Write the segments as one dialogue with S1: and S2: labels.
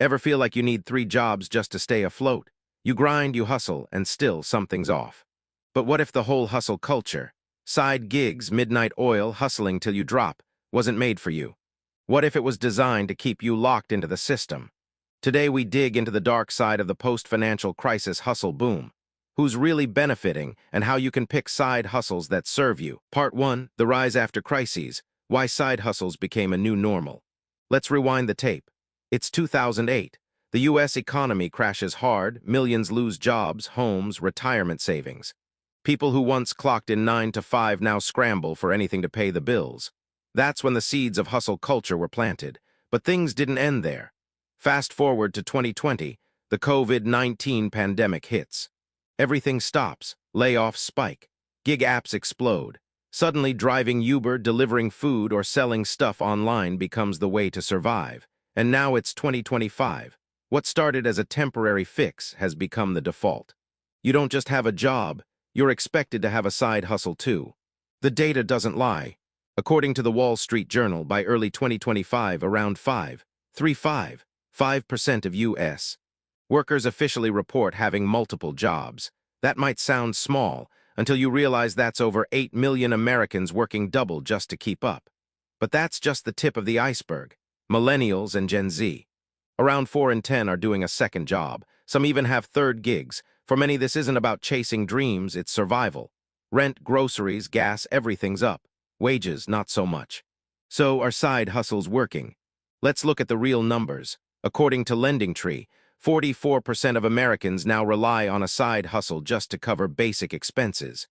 S1: Ever feel like you need 3 jobs just to stay afloat? You grind, you hustle, and still something's off. But what if the whole hustle culture, side gigs, midnight oil, hustling till you drop, wasn't made for you? What if it was designed to keep you locked into the system? Today we dig into the dark side of the post-financial crisis hustle boom. Who's really benefiting and how you can pick side hustles that serve you. Part 1, The Rise After Crises, Why Side Hustles Became a New Normal. Let's rewind the tape. It's 2008. The U.S. economy crashes hard, millions lose jobs, homes, retirement savings. People who once clocked in 9 to 5 now scramble for anything to pay the bills. That's when the seeds of hustle culture were planted. But things didn't end there. Fast forward to 2020, the COVID-19 pandemic hits. Everything stops, layoffs spike, gig apps explode. Suddenly, driving Uber, delivering food, or selling stuff online becomes the way to survive. And now it's 2025. What started as a temporary fix has become the default. You don't just have a job, you're expected to have a side hustle too. The data doesn't lie. According to the Wall Street Journal, by early 2025, around 5% of U.S. workers officially report having multiple jobs. That might sound small until you realize that's over 8 million Americans working double just to keep up. But that's just the tip of the iceberg. Millennials and Gen Z. Around 4 in 10 are doing a second job. Some even have third gigs. For many, this isn't about chasing dreams, it's survival. Rent, groceries, gas, everything's up. Wages, not so much. So are side hustles working? Let's look at the real numbers. According to LendingTree, 44% of Americans now rely on a side hustle just to cover basic expenses.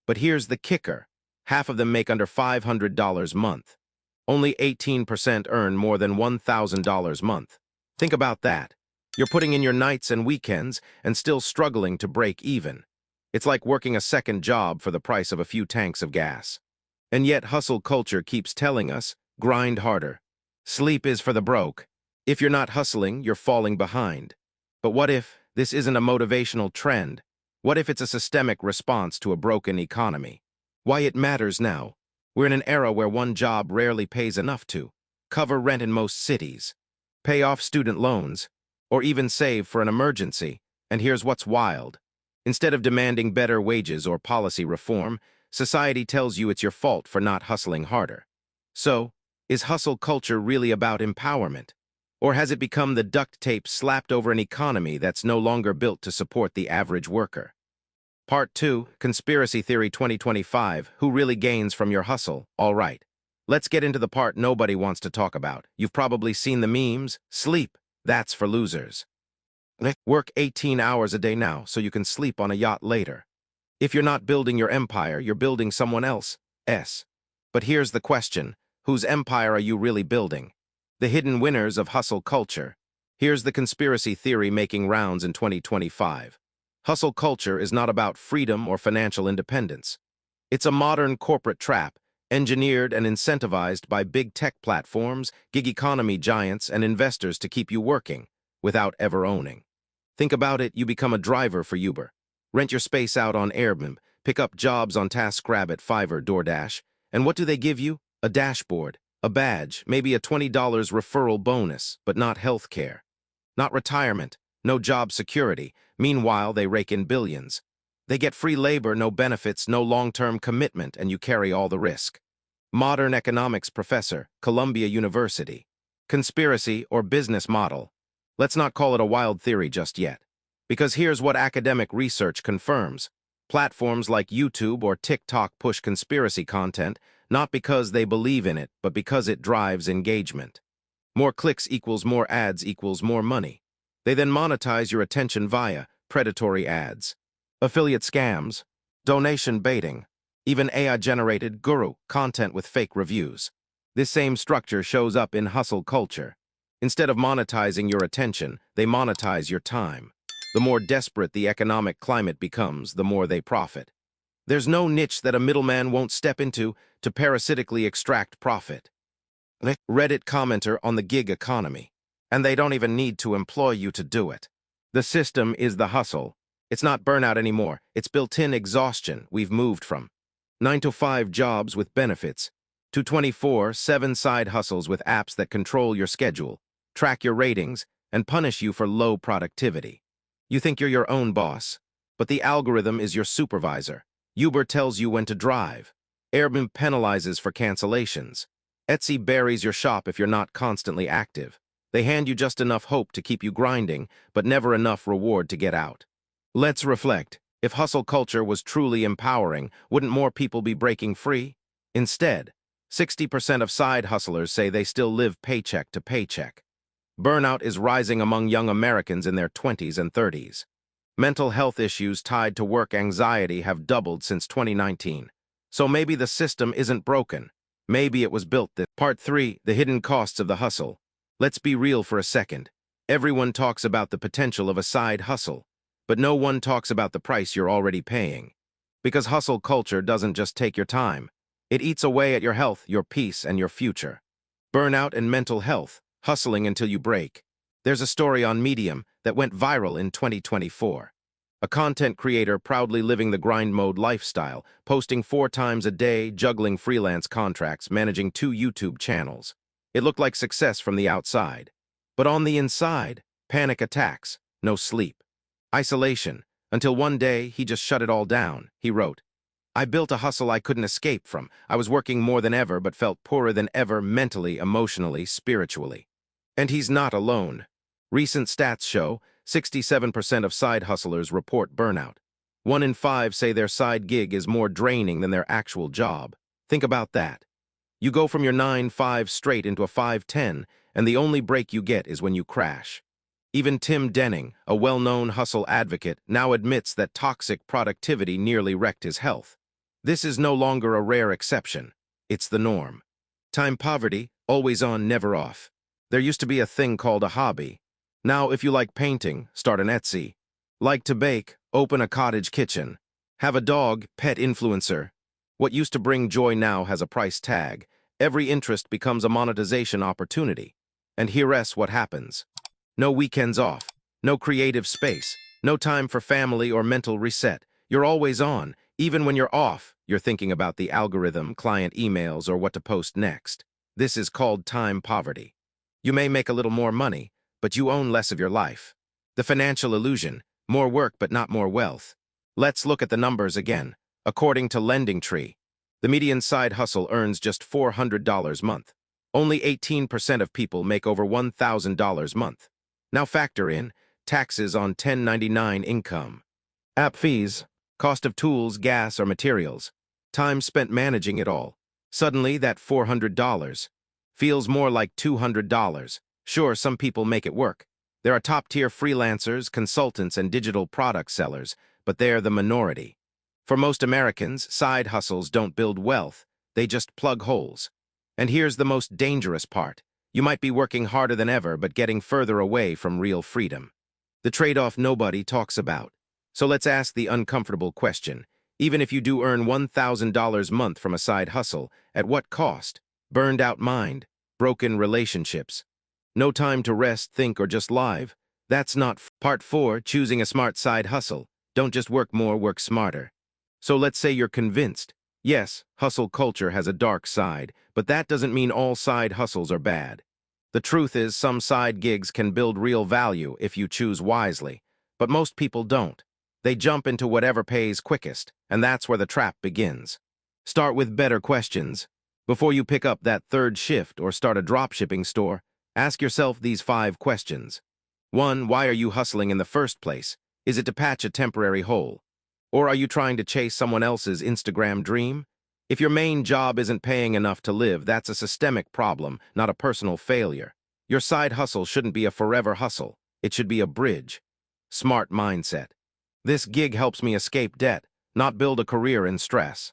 S1: But here's the kicker. Half of them make under $500 a month. Only 18% earn more than $1,000 a month. Think about that. You're putting in your nights and weekends and still struggling to break even. It's like working a second job for the price of a few tanks of gas. And yet hustle culture keeps telling us, grind harder. Sleep is for the broke. If you're not hustling, you're falling behind. But what if this isn't a motivational trend? What if it's a systemic response to a broken economy? Why it matters now. We're in an era where one job rarely pays enough to cover rent in most cities, pay off student loans, or even save for an emergency. And here's what's wild. Instead of demanding better wages or policy reform, society tells you it's your fault for not hustling harder. So, is hustle culture really about empowerment? Or has it become the duct tape slapped over an economy that's no longer built to support the average worker? Part 2, Conspiracy Theory 2025, Who Really Gains from Your Hustle? All right, let's get into the part nobody wants to talk about. You've probably seen the memes. Sleep, that's for losers. Work 18 hours a day now so you can sleep on a yacht later. If you're not building your empire, you're building someone else's. But here's the question, whose empire are you really building? The hidden winners of hustle culture. Here's the conspiracy theory making rounds in 2025. Hustle culture is not about freedom or financial independence. It's a modern corporate trap, engineered and incentivized by big tech platforms, gig economy giants, and investors to keep you working without ever owning. Think about it, you become a driver for Uber. Rent your space out on Airbnb, pick up jobs on TaskRabbit, Fiverr, DoorDash, and what do they give you? A dashboard, a badge, maybe a $20 referral bonus, but not health care. Not retirement, no job security. Meanwhile, they rake in billions. They get free labor, no benefits, no long-term commitment, and you carry all the risk. Modern economics professor, Columbia University. Conspiracy or business model. Let's not call it a wild theory just yet. Because here's what academic research confirms. Platforms like YouTube or TikTok push conspiracy content, not because they believe in it, but because it drives engagement. More clicks equals more ads equals more money. They then monetize your attention via predatory ads, affiliate scams, donation baiting, even AI-generated guru content with fake reviews. This same structure shows up in hustle culture. Instead of monetizing your attention, they monetize your time. The more desperate the economic climate becomes, the more they profit. There's no niche that a middleman won't step into to parasitically extract profit. Reddit commenter on the gig economy. And they don't even need to employ you to do it. The system is the hustle. It's not burnout anymore. It's built-in exhaustion. We've moved from 9 to 5 jobs with benefits to 24/7 side hustles with apps that control your schedule, track your ratings, and punish you for low productivity. You think you're your own boss, but the algorithm is your supervisor. Uber tells you when to drive. Airbnb penalizes for cancellations. Etsy buries your shop if you're not constantly active. They hand you just enough hope to keep you grinding, but never enough reward to get out. Let's reflect. If hustle culture was truly empowering, wouldn't more people be breaking free? Instead, 60% of side hustlers say they still live paycheck to paycheck. Burnout is rising among young Americans in their 20s and 30s. Mental health issues tied to work anxiety have doubled since 2019. So maybe the system isn't broken. Maybe it was built this. Part 3, the hidden costs of the hustle. Let's be real for a second. Everyone talks about the potential of a side hustle, but no one talks about the price you're already paying. Because hustle culture doesn't just take your time. It eats away at your health, your peace, and your future. Burnout and mental health, hustling until you break. There's a story on Medium that went viral in 2024. A content creator proudly living the grind mode lifestyle, posting 4 times a day, juggling freelance contracts, managing 2 YouTube channels. It looked like success from the outside. But on the inside, panic attacks, no sleep, isolation, until one day he just shut it all down. He wrote, "I built a hustle I couldn't escape from. I was working more than ever but felt poorer than ever mentally, emotionally, spiritually." And he's not alone. Recent stats show 67% of side hustlers report burnout. 1 in 5 say their side gig is more draining than their actual job. Think about that. You go from your 9-5 straight into a 5-10, and the only break you get is when you crash. Even Tim Denning, a well-known hustle advocate, now admits that toxic productivity nearly wrecked his health. This is no longer a rare exception. It's the norm. Time poverty, always on, never off. There used to be a thing called a hobby. Now, if you like painting, start an Etsy. Like to bake, open a cottage kitchen. Have a dog, pet influencer. What used to bring joy now has a price tag. Every interest becomes a monetization opportunity. And here's what happens. No weekends off. No creative space. No time for family or mental reset. You're always on. Even when you're off, you're thinking about the algorithm, client emails, or what to post next. This is called time poverty. You may make a little more money, but you own less of your life. The financial illusion, more work but not more wealth. Let's look at the numbers again. According to LendingTree, the median side hustle earns just $400 a month. Only 18% of people make over $1,000 a month. Now factor in taxes on 1099 income, app fees, cost of tools, gas, or materials, time spent managing it all. Suddenly, that $400 feels more like $200. Sure, some people make it work. There are top-tier freelancers, consultants, and digital product sellers, but they're the minority. For most Americans, side hustles don't build wealth, they just plug holes. And here's the most dangerous part. You might be working harder than ever, but getting further away from real freedom. The trade-off nobody talks about. So let's ask the uncomfortable question. Even if you do earn $1,000 a month from a side hustle, at what cost? Burned out mind, broken relationships. No time to rest, think, or just live. That's not Part 4, choosing a smart side hustle. Don't just work more, work smarter. So let's say you're convinced. Yes, hustle culture has a dark side, but that doesn't mean all side hustles are bad. The truth is, some side gigs can build real value if you choose wisely, but most people don't. They jump into whatever pays quickest, and that's where the trap begins. Start with better questions. Before you pick up that third shift or start a dropshipping store, ask yourself these 5 questions. 1. Why are you hustling in the first place? Is it to patch a temporary hole? Or are you trying to chase someone else's Instagram dream? If your main job isn't paying enough to live, that's a systemic problem, not a personal failure. Your side hustle shouldn't be a forever hustle. It should be a bridge. Smart mindset. This gig helps me escape debt, not build a career in stress.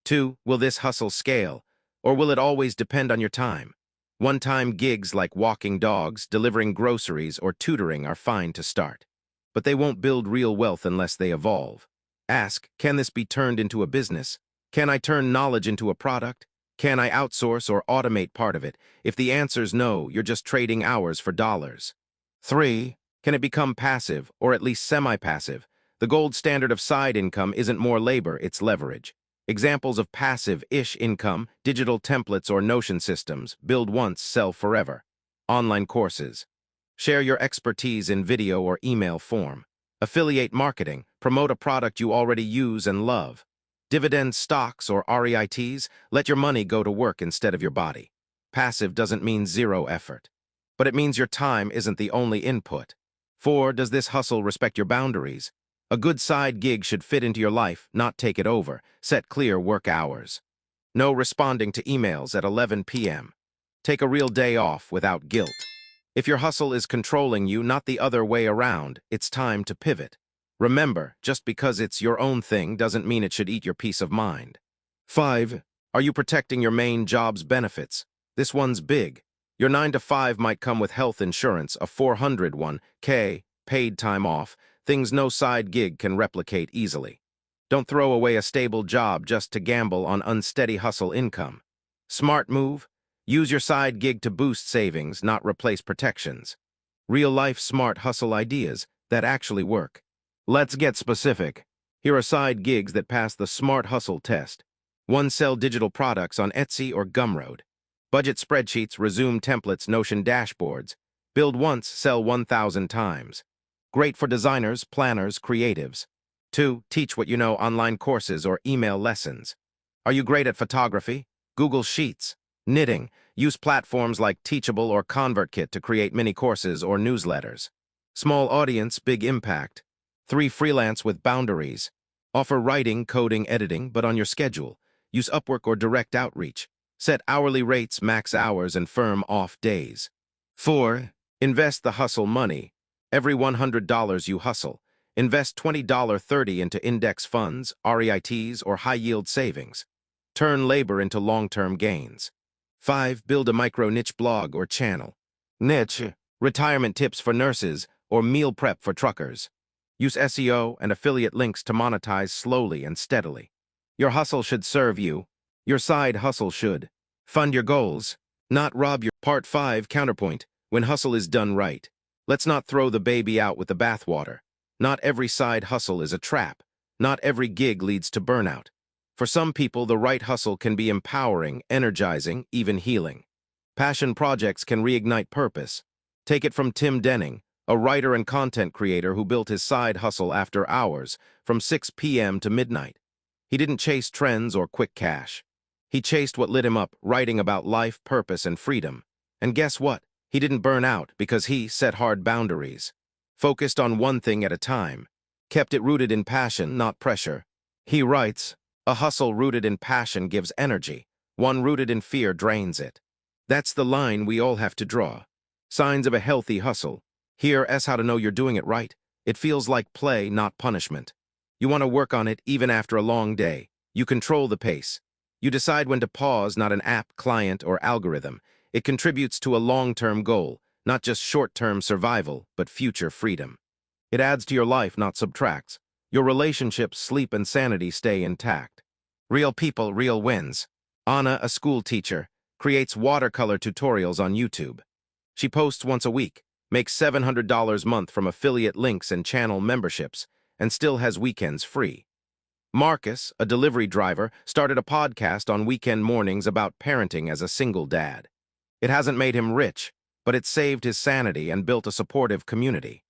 S1: 2. Will this hustle scale? Or will it always depend on your time? One-time gigs like walking dogs, delivering groceries, or tutoring are fine to start. But they won't build real wealth unless they evolve. Ask, can this be turned into a business? Can I turn knowledge into a product? Can I outsource or automate part of it? If the answer's no, you're just trading hours for dollars. 3. Can it become passive, or at least semi-passive? The gold standard of side income isn't more labor, it's leverage. Examples of passive-ish income, digital templates or Notion systems, build once, sell forever. Online courses. Share your expertise in video or email form. Affiliate marketing, promote a product you already use and love. Dividend stocks or REITs, let your money go to work instead of your body. Passive doesn't mean zero effort, but it means your time isn't the only input. 4. Does this hustle respect your boundaries? A good side gig should fit into your life, not take it over. Set clear work hours. No responding to emails at 11 p.m. Take a real day off without guilt. If your hustle is controlling you, not the other way around, it's time to pivot. Remember, just because it's your own thing doesn't mean it should eat your peace of mind. 5. Are you protecting your main job's benefits? This one's big. Your 9 to 5 might come with health insurance, a 401k, paid time off, things no side gig can replicate easily. Don't throw away a stable job just to gamble on unsteady hustle income. Smart move? Use your side gig to boost savings, not replace protections. Real-life smart hustle ideas that actually work. Let's get specific. Here are side gigs that pass the smart hustle test. 1. Sell digital products on Etsy or Gumroad. Budget spreadsheets, resume templates, Notion dashboards. Build once, sell 1,000 times. Great for designers, planners, creatives. 2. Teach what you know, online courses or email lessons. Are you great at photography? Google Sheets. Knitting. Use platforms like Teachable or ConvertKit to create mini courses or newsletters. Small audience, big impact. 3. Freelance with boundaries. Offer writing, coding, editing, but on your schedule. Use Upwork or direct outreach. Set hourly rates, max hours, and firm off days. 4. Invest the hustle money. Every $100 you hustle, invest $20.30 into index funds, REITs, or high-yield savings. Turn labor into long-term gains. 5. Build a micro-niche blog or channel. Niche, retirement tips for nurses or meal prep for truckers. Use SEO and affiliate links to monetize slowly and steadily. Your hustle should serve you. Your side hustle should fund your goals, not rob your. Part 5. Counterpoint. When hustle is done right. Let's not throw the baby out with the bathwater. Not every side hustle is a trap. Not every gig leads to burnout. For some people, the right hustle can be empowering, energizing, even healing. Passion projects can reignite purpose. Take it from Tim Denning, a writer and content creator who built his side hustle after hours, from 6 p.m. to midnight. He didn't chase trends or quick cash. He chased what lit him up, writing about life, purpose, and freedom. And guess what? He didn't burn out because he set hard boundaries. Focused on one thing at a time. Kept it rooted in passion, not pressure. He writes, "A hustle rooted in passion gives energy. One rooted in fear drains it." That's the line we all have to draw. Signs of a healthy hustle. Here's how to know you're doing it right. It feels like play, not punishment. You want to work on it even after a long day. You control the pace. You decide when to pause, not an app, client, or algorithm. It contributes to a long-term goal, not just short-term survival, but future freedom. It adds to your life, not subtracts. Your relationships, sleep, and sanity stay intact. Real people, real wins. Anna, a school teacher, creates watercolor tutorials on YouTube. She posts once a week, makes $700 a month from affiliate links and channel memberships, and still has weekends free. Marcus, a delivery driver, started a podcast on weekend mornings about parenting as a single dad. It hasn't made him rich, but it saved his sanity and built a supportive community.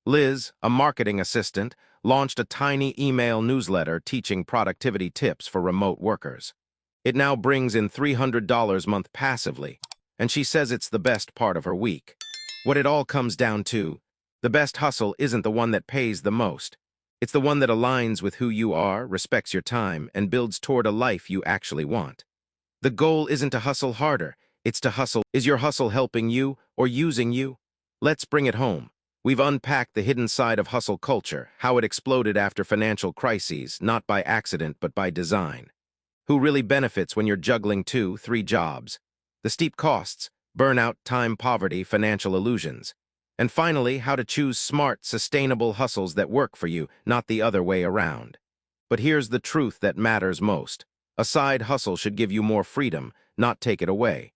S1: Liz, a marketing assistant, launched a tiny email newsletter teaching productivity tips for remote workers. It now brings in $300 a month passively, and she says it's the best part of her week. What it all comes down to, the best hustle isn't the one that pays the most. It's the one that aligns with who you are, respects your time, and builds toward a life you actually want. The goal isn't to hustle harder, it's to hustle. Is your hustle helping you or using you? Let's bring it home. We've unpacked the hidden side of hustle culture, how it exploded after financial crises, not by accident but by design. Who really benefits when you're juggling 2, 3 jobs? The steep costs, burnout, time, poverty, financial illusions. And finally, how to choose smart, sustainable hustles that work for you, not the other way around. But here's the truth that matters most. A side hustle should give you more freedom, not take it away.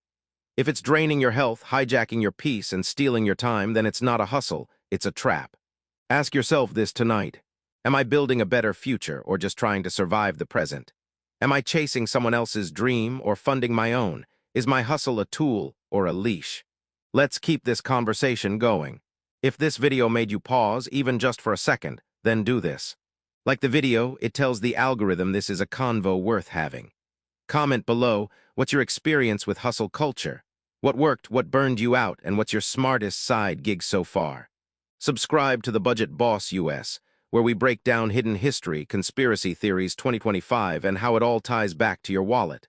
S1: If it's draining your health, hijacking your peace, and stealing your time, then it's not a hustle, it's a trap. Ask yourself this tonight. Am I building a better future or just trying to survive the present? Am I chasing someone else's dream or funding my own? Is my hustle a tool or a leash? Let's keep this conversation going. If this video made you pause, even just for a second, then do this. Like the video, it tells the algorithm this is a convo worth having. Comment below, what's your experience with hustle culture? What worked, what burned you out, and what's your smartest side gig so far? Subscribe to the Budget Boss US, where we break down hidden history, conspiracy theories 2025, and how it all ties back to your wallet.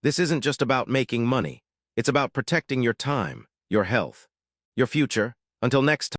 S1: This isn't just about making money. It's about protecting your time, your health, your future. Until next time.